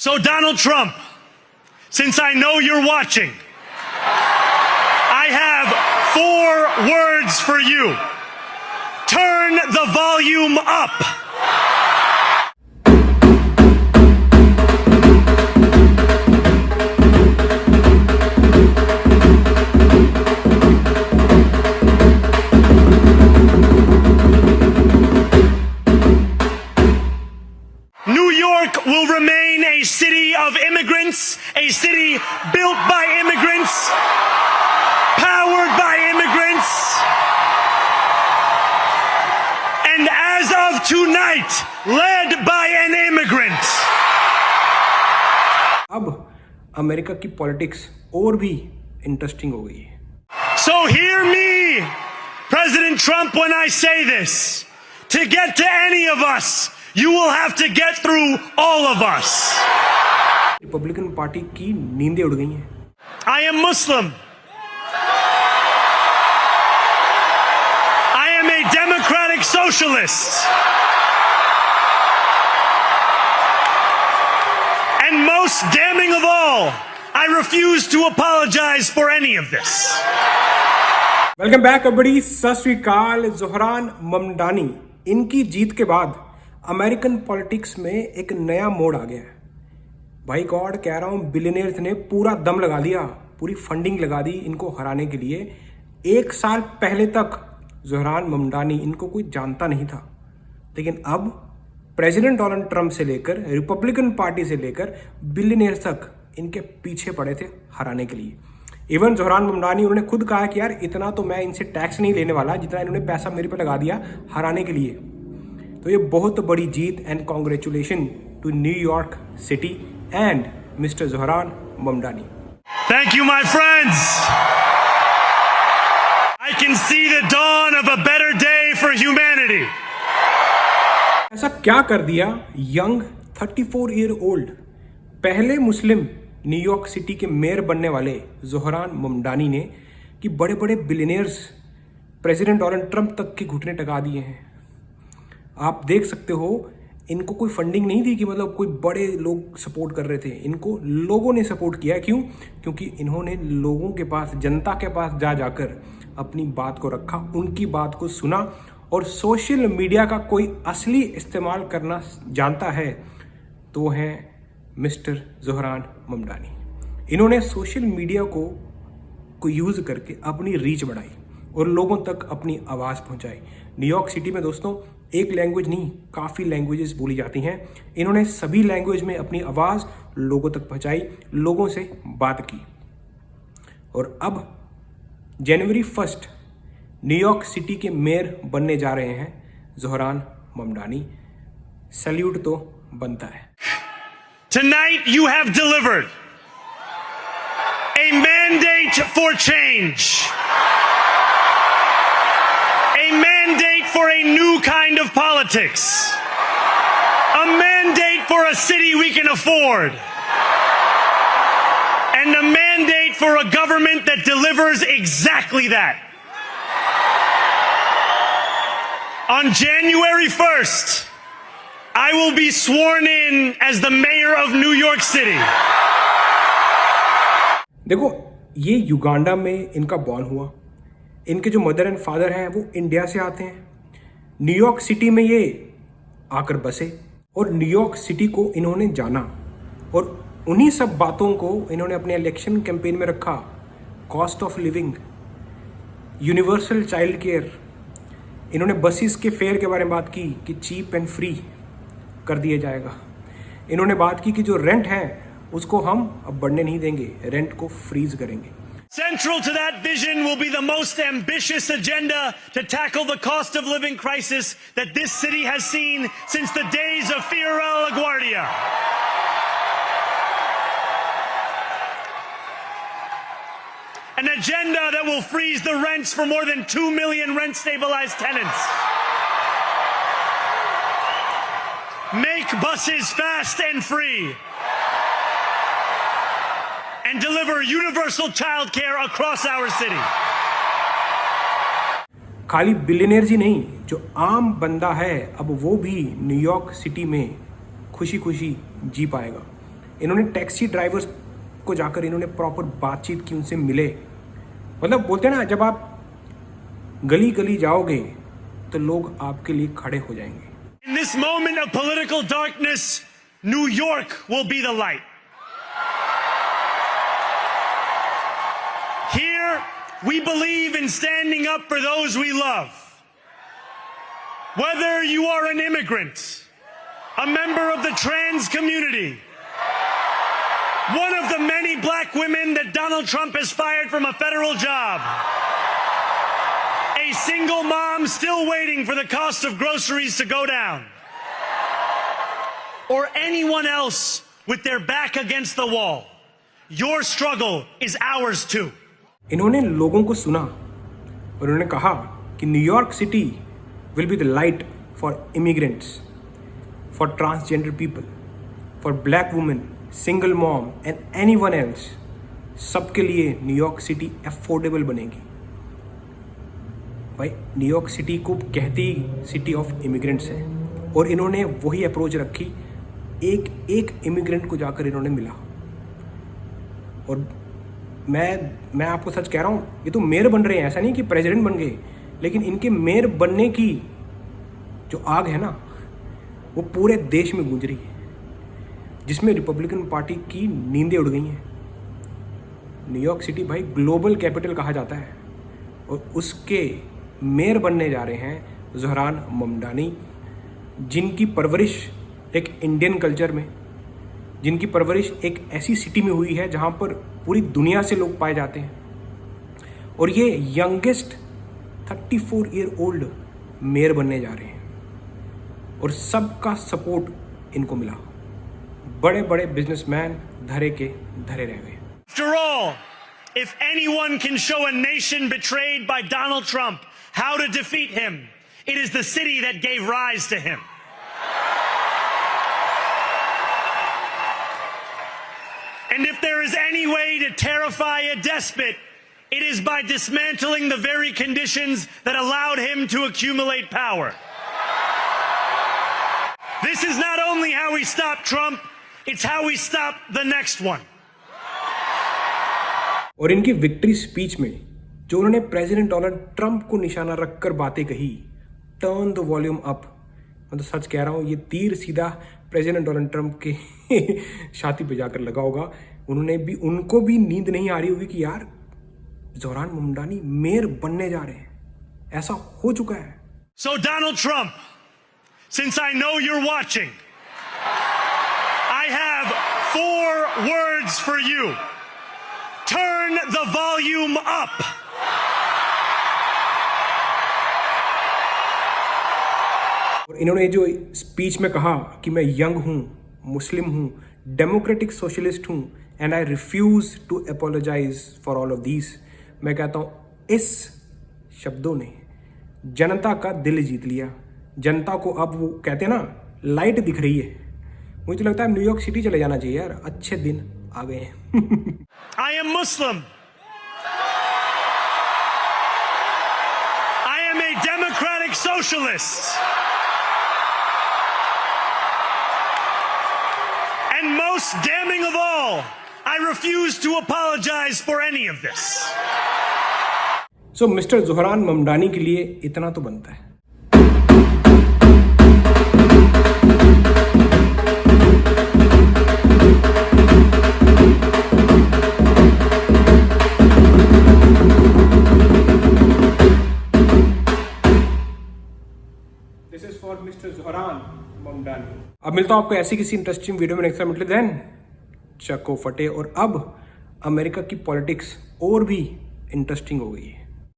So Donald Trump, since I know you're watching, I have 4 words for you. Turn the volume up. New York will remain a city of immigrants, a city built by immigrants, powered by immigrants, and as of tonight, led by an immigrant. अब America की politics और भी interesting हो गई है. So hear me, President Trump, when I say this. To get to any of us, you will have to get through all of us. Republican party की नींदें उड़ गई हैं. I am Muslim. I am a democratic socialist. And most damning of all, I refuse to apologize for any of this. Welcome back everybody. सत श्री अकाल. ज़ोहरान ममदानी, इनकी जीत के बाद American politics में एक नया मोड़ आ गया है. भाई गॉड कह रहा हूँ, बिलियनियर्स ने पूरा दम लगा दिया, पूरी फंडिंग लगा दी इनको हराने के लिए. 1 साल पहले तक ज़ोहरान ममदानी इनको कोई जानता नहीं था, लेकिन अब प्रेसिडेंट डोनाल्ड ट्रंप से लेकर रिपब्लिकन पार्टी से लेकर बिलियनियर्स तक इनके पीछे पड़े थे हराने के लिए. इवन ज़ोहरान ममदानी उन्होंने खुद कहा कि यार इतना तो मैं इनसे टैक्स नहीं लेने वाला जितना इन्होंने पैसा मेरे पे लगा दिया हराने के लिए. तो ये बहुत बड़ी जीत and congratulation to New York city and mister Zohran Mamdani. Thank you, my friends. I can see the dawn of a better day for humanity. ऐसा क्या कर दिया यंग 34 ईयर ओल्ड पहले मुस्लिम न्यूयॉर्क सिटी के मेयर बनने वाले ज़ोहरान ममदानी ने कि बड़े बड़े बिलियनियर्स प्रेसिडेंट डोनाल्ड ट्रंप तक के घुटने टका दिए हैं. आप देख सकते हो, इनको कोई फंडिंग नहीं थी कि मतलब कोई बड़े लोग सपोर्ट कर रहे थे. इनको लोगों ने सपोर्ट किया. क्यों? क्योंकि इन्होंने लोगों के पास, जनता के पास जाकर अपनी बात को रखा, उनकी बात को सुना. और सोशल मीडिया का कोई असली इस्तेमाल करना जानता है तो वो हैं मिस्टर ज़ोहरान ममदानी. इन्होंने सोशल मीडिया को यूज़ करके अपनी रीच बढ़ाई और लोगों तक अपनी आवाज़ पहुंचाई. न्यूयॉर्क सिटी में दोस्तों एक लैंग्वेज नहीं, काफ़ी लैंग्वेजेस बोली जाती हैं. इन्होंने सभी लैंग्वेज में अपनी आवाज़ लोगों तक पहुंचाई, लोगों से बात की. और अब जनवरी 1 न्यूयॉर्क सिटी के मेयर बनने जा रहे हैं ज़ोहरान ममदानी. सैल्यूट तो बनता है. Tonight you have delivered a mandate for change, a mandate for a new kind of politics, a mandate for a city we can afford, and a mandate for a government that delivers exactly that. On January 1st, I will be sworn in as the mayor of New York City. देखो, ये Uganda में इनका born हुआ. इनके जो mother and father हैं वो India से आते हैं. न्यूयॉर्क सिटी में ये आकर बसे और न्यूयॉर्क सिटी को इन्होंने जाना और उन्हीं सब बातों को इन्होंने अपने इलेक्शन कैंपेन में रखा. Cost of living, universal child care. इन्होंने बसेस के फेयर के बारे में बात की कि चीप एंड फ्री कर दिया जाएगा. इन्होंने बात की कि जो रेंट है उसको हम अब बढ़ने नहीं देंगे, रेंट को फ्रीज करेंगे. Central to that vision will be the most ambitious agenda to tackle the cost of living crisis that this city has seen since the days of Fiora LaGuardia. An agenda that will freeze the rents for more than 2 million rent-stabilized tenants. Make buses fast and free. And deliver universal child care across our city. खाली billionaires ही नहीं, जो आम बंदा है अब वो भी New York city में खुशी खुशी जी पाएगा. इन्होंने टैक्सी ड्राइवर्स को जाकर इन्होंने प्रॉपर बातचीत की, उनसे मिले। मतलब बोलते हैं ना, जब आप गली गली जाओगे तो लोग आपके लिए खड़े हो जाएंगे। In this moment of political darkness, New York will be the light. Here, we believe in standing up for those we love. Whether you are an immigrant, a member of the trans community, one of the many black women that Donald Trump has fired from a federal job, a single mom still waiting for the cost of groceries to go down, or anyone else with their back against the wall, your struggle is ours too. इन्होंने लोगों को सुना और उन्होंने कहा कि New York city will be the light for immigrants, for transgender people, for black women, single mom and anyone else. सबके लिए न्यूयॉर्क सिटी अफोर्डेबल बनेगी। भाई, न्यूयॉर्क सिटी को कहती सिटी ऑफ इमिग्रेंट्स है, और इन्होंने वही अप्रोच रखी। एक इमिग्रेंट को जाकर इन्होंने मिला। और मैं आपको सच कह रहा हूँ, ये तो मेयर बन रहे हैं, ऐसा नहीं कि प्रेसिडेंट बन गए, लेकिन इनके मेयर बनने की जो आग है ना, वो पूरे देश में गूंज रही है, जिसमें रिपब्लिकन पार्टी की नींदें उड़ गई हैं। न्यूयॉर्क सिटी भाई ग्लोबल कैपिटल कहा जाता है, और उसके मेयर बनने जा रहे हैं ज़ोहरान ममदानी, जिनकी परवरिश एक इंडियन कल्चर में, जिनकी परवरिश एक ऐसी सिटी में हुई है जहां पर पूरी दुनिया से लोग पाए जाते हैं। और ये यंगेस्ट 34 ईयर ओल्ड मेयर बनने जा रहे हैं, और सबका सपोर्ट इनको मिला। बड़े बड़े बिजनेसमैन धरे के धरे रह गए। After all, if anyone can show a nation betrayed by Donald Trump how to defeat him, it is the city that gave rise to him. And if there is any way to terrify a despot, it is by dismantling the very conditions that allowed him to accumulate power. This is not only how we stop Trump, it's how we stop the next one. और इनकी victory speech में जो उन्होंने president Donald Trump को निशाना रखकर बातें कही, टर्न द वॉल्यूम अप, मतलब सच कह रहा हूँ, ये तीर सीधा प्रेसिडेंट डोनाल्ड ट्रंप के छाती पे जाकर लगा होगा। उनको भी नींद नहीं आ रही होगी कि यार ज़ोहरान ममदानी मेयर बनने जा रहे हैं, ऐसा हो चुका है। So Donald Trump, since I know you're watching, I have 4 words for you. Turn the volume up. और इन्होंने जो स्पीच में कहा कि मैं यंग हूँ, मुस्लिम हूँ, डेमोक्रेटिक सोशलिस्ट हूँ, and I refuse to apologize for all of these, मैं कहता हूँ इस शब्दों ने जनता का दिल जीत लिया। जनता को अब वो कहते हैं ना, लाइट दिख रही है। मुझे तो लगता है न्यूयॉर्क सिटी चले जाना चाहिए यार, अच्छे दिन आ गए हैं। I am Muslim. I am a democratic socialist. And most damning of all, I refuse to apologize for any of this. So, mister Zohran Mamdani के लिए इतना तो बनता है। This is for Mr. Zohran Mamdani. अब मिलता हूं आपको ऐसी किसी इंटरेस्टिंग वीडियो में नेक्स्ट टाइम। until then, चको फटे। और अब अमेरिका की पॉलिटिक्स और भी इंटरेस्टिंग हो गई है।